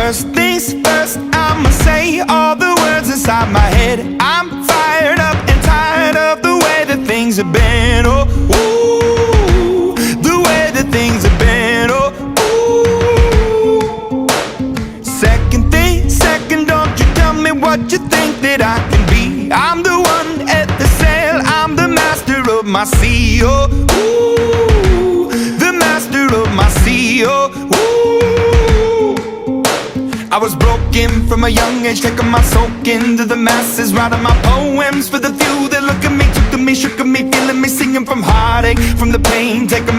First things first, I'ma say all the words inside my head. I'm fired up and tired of the way that things have been. Oh, ooh, the way that things have been. Oh, ooh. Second thing, second, don't you tell me what you think that I can be. I'm the one at the sail, I'm the master of my sea. Oh, ooh, the master of my sea. Oh, ooh. I was broken from a young age, taking my soak into the masses, writing my poems for the few that look at me, took to me, shook at me, feeling me, singing from heartache, from the pain, taking my